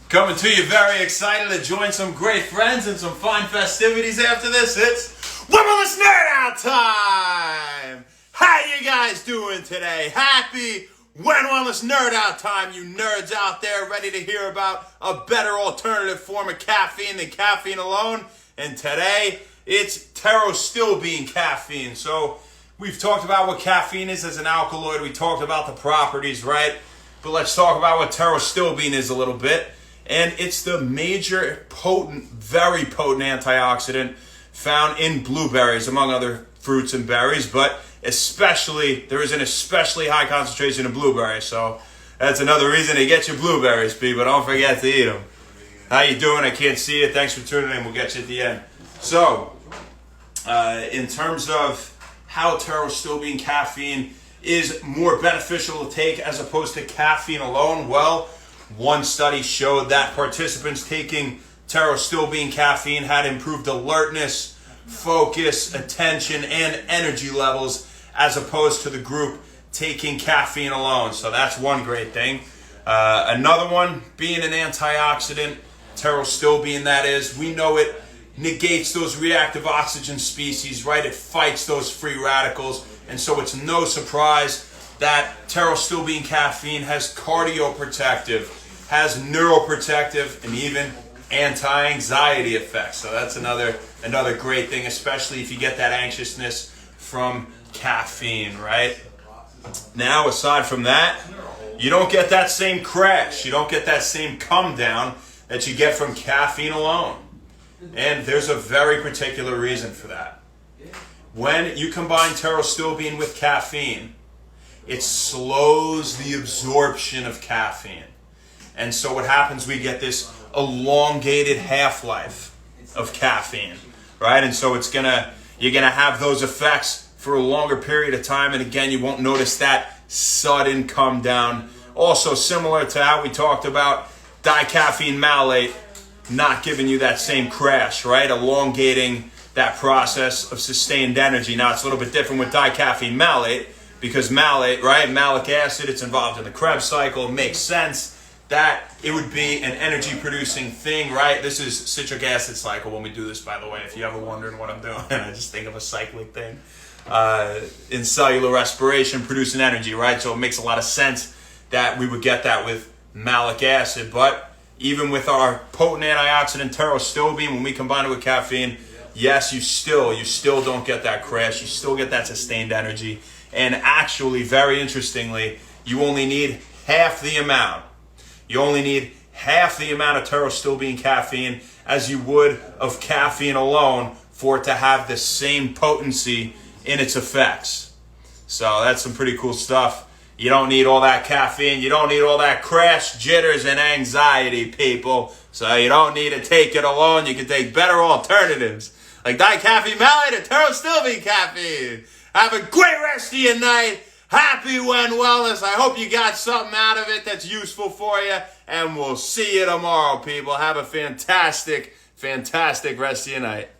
Coming to you very excited to join some great friends and some fine festivities after this. It's Windwellness Nerd Out time! How you guys doing today? Happy Windwellness Nerd Out time, you nerds out there ready to hear about a better alternative form of caffeine than caffeine alone. And today, it's pterostilbene caffeine. So, we've talked about what caffeine is as an alkaloid. We talked about the properties, right? But let's talk about what pterostilbene is a little bit. And it's the major potent, very potent antioxidant found in blueberries, among other fruits and berries. But especially, there is an especially high concentration in blueberries. So that's another reason to get your blueberries, people. Don't forget to eat them. How you doing? I can't see you. Thanks for tuning in. We'll get you at the end. So, in terms of how pterostilbene caffeine is more beneficial to take as opposed to caffeine alone, well, one study showed that participants taking pterostilbene caffeine had improved alertness, focus, attention, and energy levels as opposed to the group taking caffeine alone. So that's one great thing. Another one, being an antioxidant, pterostilbene that is, we know it negates those reactive oxygen species, right? It fights those free radicals. And so it's no surprise that pterostilbene caffeine has cardioprotective, has neuroprotective, and even anti-anxiety effects. So that's another great thing, especially if you get that anxiousness from caffeine, right? Now, aside from that, you don't get that same crash. You don't get that same come down that you get from caffeine alone. And there's a very particular reason for that. When you combine pterostilbene with caffeine, it slows the absorption of caffeine. And so what happens, we get this elongated half-life of caffeine, right? And so you're gonna have those effects for a longer period of time. And again, you won't notice that sudden come down. Also similar to how we talked about dicaffeine malate not giving you that same crash, right? Elongating that process of sustained energy. Now, it's a little bit different with dicaffeine malate because malate, right, malic acid, it's involved in the Krebs cycle. It makes sense that it would be an energy-producing thing, right? This is citric acid cycle when we do this, by the way, if you're ever wondering what I'm doing. I just think of a cyclic thing. In cellular respiration, producing energy, right? So it makes a lot of sense that we would get that with malic acid. But even with our potent antioxidant pterostilbene, when we combine it with caffeine, yes, you still don't get that crash. You still get that sustained energy. And actually, very interestingly, you only need half the amount. You only need half the amount of pterostilbene caffeine as you would of caffeine alone for it to have the same potency in its effects. So that's some pretty cool stuff. You don't need all that caffeine. You don't need all that crash, jitters, and anxiety, people. So you don't need to take it alone. You can take better alternatives like dicaffeine malate and pterostilbene caffeine. Have a great rest of your night. Happy Wellness. I hope you got something out of it that's useful for you. And we'll see you tomorrow, people. Have a fantastic, fantastic rest of your night.